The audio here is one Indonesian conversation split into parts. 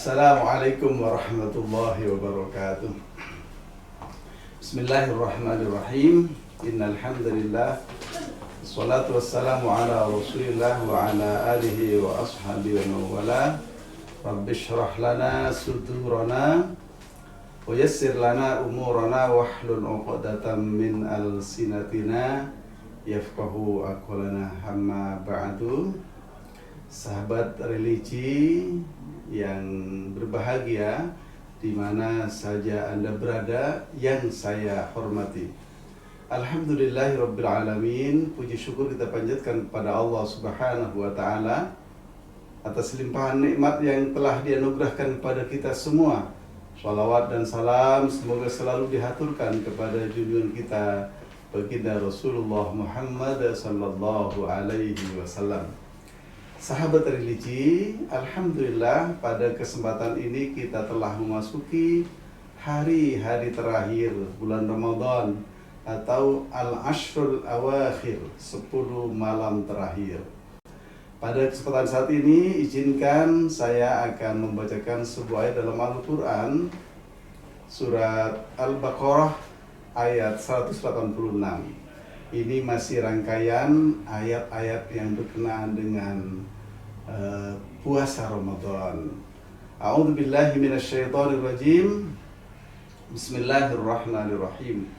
Assalamualaikum warahmatullahi wabarakatuh. Bismillahirrahmanirrahim. Innal hamdalillah wassalatu wassalamu ala Rasulillah wa ala alihi wa ashabihi wa wala. Rabbi shrah lana sudurana wa yassir lana umurana wahlul 'uqdatam min alsinatina yafqahu aqwalana. Amma ba'du. Sahabat religi yang berbahagia di mana saja Anda berada yang saya hormati. Alhamdulillahirabbil alamin. Puji syukur kita panjatkan kepada Allah Subhanahu wa taala atas limpahan nikmat yang telah dianugerahkan kepada kita semua. Shalawat dan salam semoga selalu dihaturkan kepada junjungan kita baginda Rasulullah Muhammad sallallahu alaihi wasallam. Sahabat religi, alhamdulillah pada kesempatan ini kita telah memasuki hari-hari terakhir bulan Ramadan atau Al-Ashrul Awakhir, 10 malam terakhir. Pada kesempatan saat ini izinkan saya akan membacakan sebuah ayat dalam Al-Quran, surat Al-Baqarah ayat 186. Ini masih rangkaian ayat-ayat yang berkenaan dengan puasa Ramadan. A'udzubillahi minasyaitonirrajim. Bismillahirrahmanirrahim.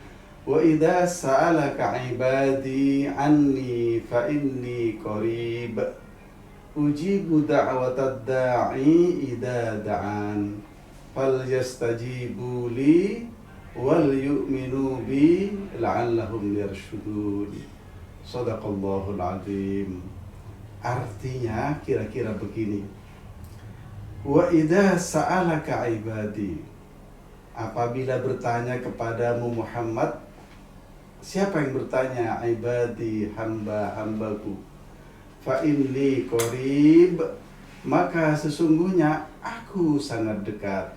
Wa idza sa'alaka 'ibadi 'anni fa inni qarib ujibu da'watad da'i idza da'an falyastajibu li wal yu'minu bi la'allahum yarshudun. Shadaqallahul azim. Artinya kira-kira begini. Wa idza sa'alaka ibadi, apabila bertanya kepadamu Muhammad. Siapa yang bertanya? Ibadi, hamba-hambaku. Fa inni qarib, maka sesungguhnya aku sangat dekat.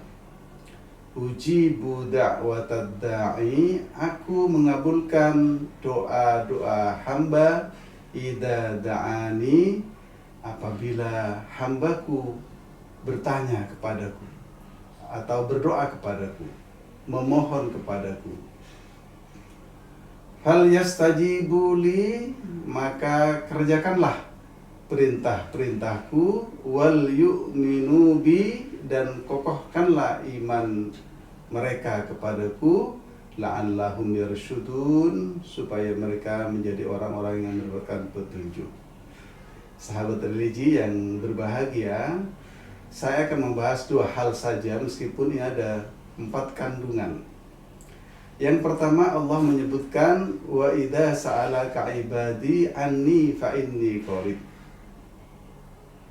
Ujibu da'watad da'i, aku mengabulkan doa-doa hamba. Idza da'ani, apabila hambaku bertanya kepadaku atau berdoa kepadaku, memohon kepadaku. Fal yastajibu li, maka kerjakanlah perintah-perintahku. Wal yu'minu bi, dan kokohkanlah iman mereka kepadaku. La'allahum yarshudun, supaya mereka menjadi orang-orang yang mendapatkan petunjuk. Sahabat religi yang berbahagia, saya akan membahas 2 hal saja meskipun ini ada 4 kandungan. Yang pertama, Allah menyebutkan wa idza sa'alaka ibadi anni fa inni qarib.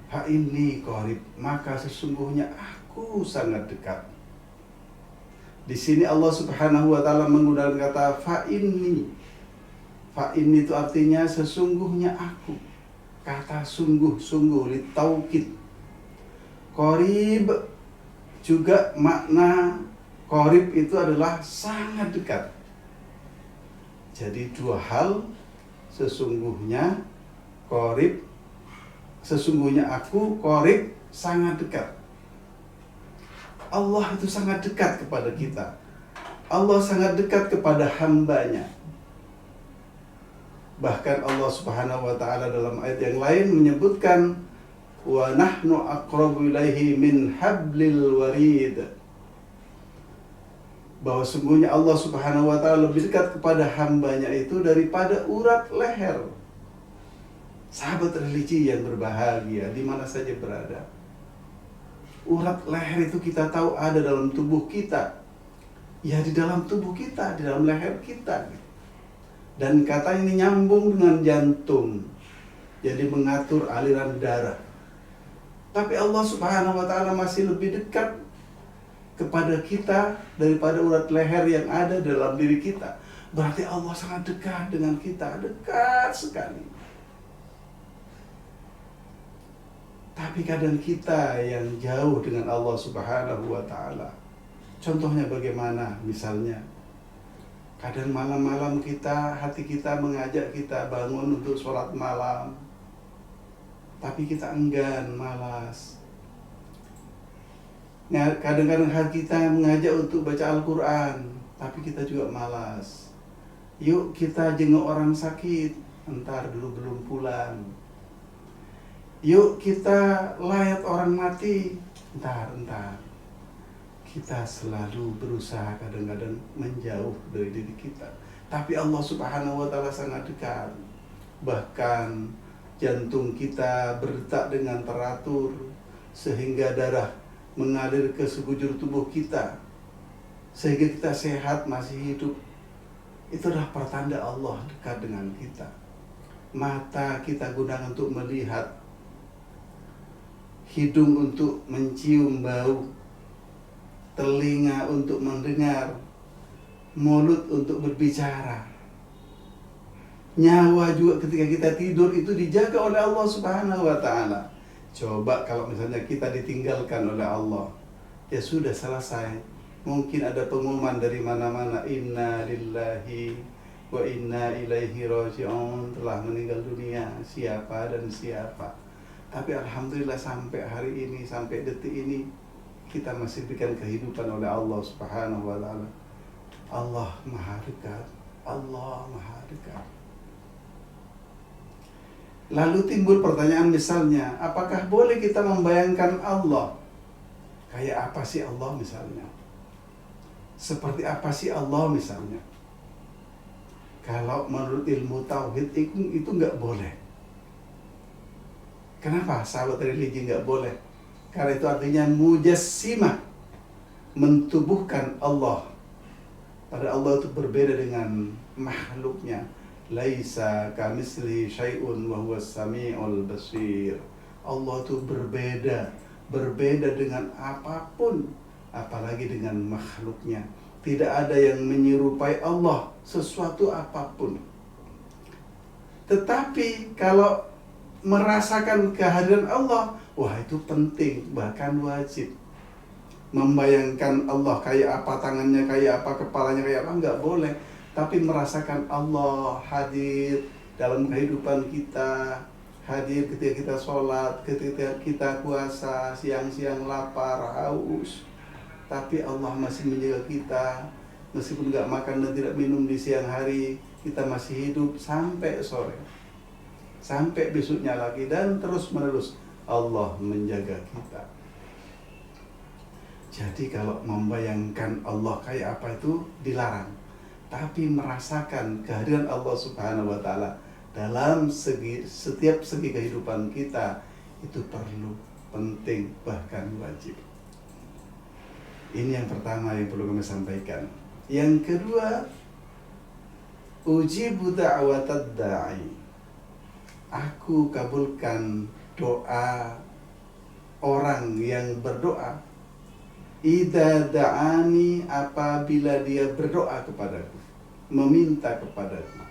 Fa inni qarib, maka sesungguhnya aku sangat dekat. Di sini Allah Subhanahu wa taala menggunakan kata fa inni. Fa inni itu artinya sesungguhnya aku. Kata sungguh-sungguh, litaukid. Qarib juga makna qarib itu adalah sangat dekat. Jadi 2 hal, sesungguhnya qarib, sesungguhnya aku, qarib, sangat dekat. Allah itu sangat dekat kepada kita. Allah sangat dekat kepada hambanya. Bahkan Allah Subhanahu wa ta'ala dalam ayat yang lain menyebutkan wa nahnu aqrabu ilaihi min hablil warid, bahwa sungguhnya Allah Subhanahu wa ta'ala lebih dekat kepada hambanya itu daripada urat leher. Sahabat religi yang berbahagia di mana saja berada, urat leher itu kita tahu ada dalam tubuh kita. Ya, di dalam tubuh kita, di dalam leher kita. Dan kata ini nyambung dengan jantung, jadi mengatur aliran darah. Tapi Allah Subhanahu wa ta'ala masih lebih dekat kepada kita daripada urat leher yang ada dalam diri kita. Berarti Allah sangat dekat dengan kita, dekat sekali. Tapi kadang kita yang jauh dengan Allah Subhanahu wa ta'ala. Contohnya bagaimana? Misalnya, kadang malam-malam hati kita mengajak kita bangun untuk sholat malam. Tapi kita enggan, malas. Kadang-kadang hati kita mengajak untuk baca Al-Quran, tapi kita juga malas. Yuk kita jenguk orang sakit, entar dulu belum pulang. Yuk kita layat orang mati, entar. Kita selalu berusaha kadang-kadang menjauh dari diri kita. Tapi Allah Subhanahu wa Ta'ala sangat dekat. Bahkan jantung kita berdetak dengan teratur, sehingga darah mengalir ke sekujur tubuh kita, sehingga kita sehat, masih hidup. Itu adalah pertanda Allah dekat dengan kita. Mata kita gunakan untuk melihat, hidung untuk mencium bau, telinga untuk mendengar, mulut untuk berbicara. Nyawa juga ketika kita tidur itu dijaga oleh Allah Subhanahu wa Ta'ala. Coba kalau misalnya kita ditinggalkan oleh Allah, ya sudah selesai. Mungkin ada pengumuman dari mana-mana, inna lillahi wa inna ilaihi raji'un, telah meninggal dunia siapa dan siapa. Tapi alhamdulillah sampai hari ini, sampai detik ini, kita masih diberikan kehidupan oleh Allah Subhanahu wa Ta'ala. Allah Maha Dekat. Allah Maha Dekat. Lalu timbul pertanyaan misalnya, apakah boleh kita membayangkan Allah? Kayak apa sih Allah misalnya? Seperti apa sih Allah misalnya? Kalau menurut ilmu tauhid itu nggak boleh. Kenapa sahabat religi nggak boleh? Karena itu artinya mujassimah, mentubuhkan Allah. Pada Allah itu berbeda dengan makhluknya. Laisa kamitslihi syai'un wa huwas samiul basir. Allah itu berbeda dengan apapun, apalagi dengan makhluknya. Tidak ada yang menyerupai Allah sesuatu apapun. Tetapi kalau merasakan kehadiran Allah, wah itu penting, bahkan wajib. Membayangkan Allah kayak apa, tangannya kayak apa, kepalanya kayak apa, enggak boleh. Tapi merasakan Allah hadir dalam kehidupan kita, hadir ketika kita sholat, ketika kita puasa, siang-siang lapar, haus. Tapi Allah masih menjaga kita, meskipun enggak makan dan tidak minum di siang hari, kita masih hidup sampai sore, sampai besoknya lagi, dan terus menerus Allah menjaga kita. Jadi kalau membayangkan Allah kayak apa itu dilarang. Tapi merasakan kehadiran Allah Subhanahu wa Ta'ala dalam setiap segi kehidupan kita itu perlu, penting, bahkan wajib. Ini yang pertama yang perlu kami sampaikan. Yang kedua, ujibu da'watad da'i. Aku kabulkan doa orang yang berdoa. Idza da'ani, apabila dia berdoa kepadaku, meminta kepadaku.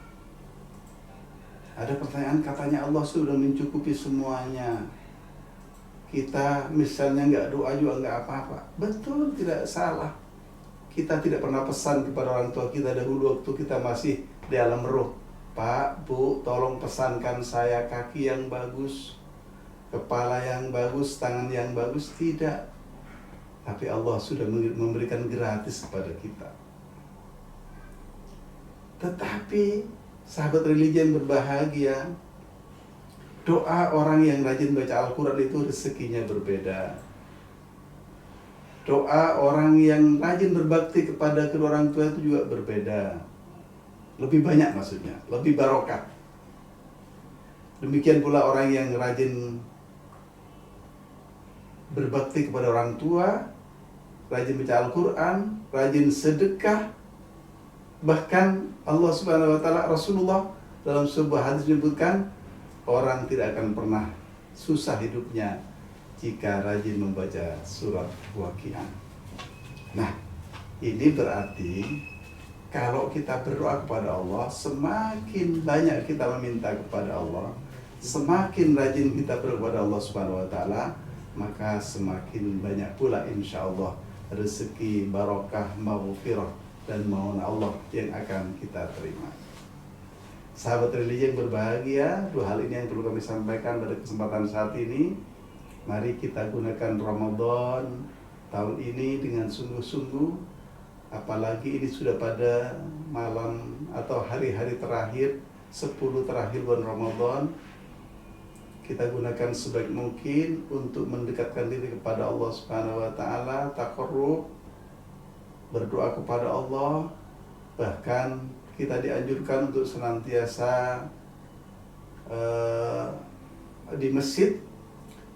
Ada pertanyaan, katanya Allah sudah mencukupi semuanya. Kita misalnya nggak doa juga nggak apa-apa. Betul, tidak salah. Kita tidak pernah pesan kepada orang tua kita dahulu waktu kita masih di alam roh, Pak, Bu, tolong pesankan saya kaki yang bagus, kepala yang bagus, tangan yang bagus. Tidak. Tapi Allah sudah memberikan gratis kepada kita. Tetapi sahabat religi yang berbahagia, doa orang yang rajin baca Al-Quran itu rezekinya berbeda. Doa orang yang rajin berbakti kepada kedua orang tua itu juga berbeda. Lebih banyak maksudnya, lebih barokah. Demikian pula orang yang rajin berbakti kepada orang tua, rajin baca Al-Quran, rajin sedekah. Bahkan Allah Subhanahu wa Ta'ala, Rasulullah dalam sebuah hadis menyebutkan, orang tidak akan pernah susah hidupnya jika rajin membaca surat Waqiah. Nah, ini berarti kalau kita berdoa kepada Allah, semakin banyak kita meminta kepada Allah, semakin rajin kita berdoa kepada Allah Subhanahu wa Ta'ala, maka semakin banyak pula insya Allah rezeki, barokah, maghfirah, dan mohon Allah yang akan kita terima. Sahabat religi yang berbahagia, dua hal ini yang perlu kami sampaikan pada kesempatan saat ini. Mari kita gunakan Ramadan tahun ini dengan sungguh-sungguh, apalagi ini sudah pada malam atau hari-hari terakhir 10 terakhir bulan Ramadan. Kita gunakan sebaik mungkin untuk mendekatkan diri kepada Allah Subhanahu wa taala, taqarrub, berdoa kepada Allah. Bahkan kita dianjurkan untuk senantiasa di masjid,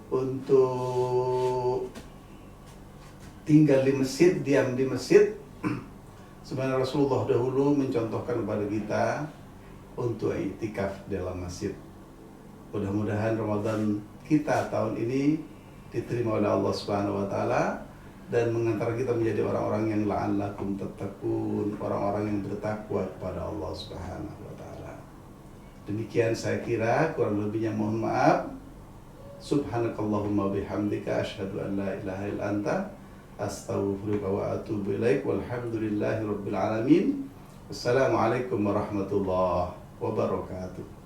untuk tinggal di masjid, diam di masjid. Sebenarnya Rasulullah dahulu mencontohkan kepada kita untuk iktikaf dalam masjid. Mudah-mudahan Ramadan kita tahun ini diterima oleh Allah Subhanahu wa taala dan mengantar kita menjadi orang-orang yang la'allakum tattaqun, orang-orang yang bertakwa kepada Allah Subhanahu wa taala. Demikian saya kira, kurang lebihnya mohon maaf. Subhanakallahumma bihamdika asyhadu an la ilaha illa anta astaghfiruka wa atubu ilaik. Walhamdulillahirabbil alamin. Wassalamualaikum warahmatullahi wabarakatuh.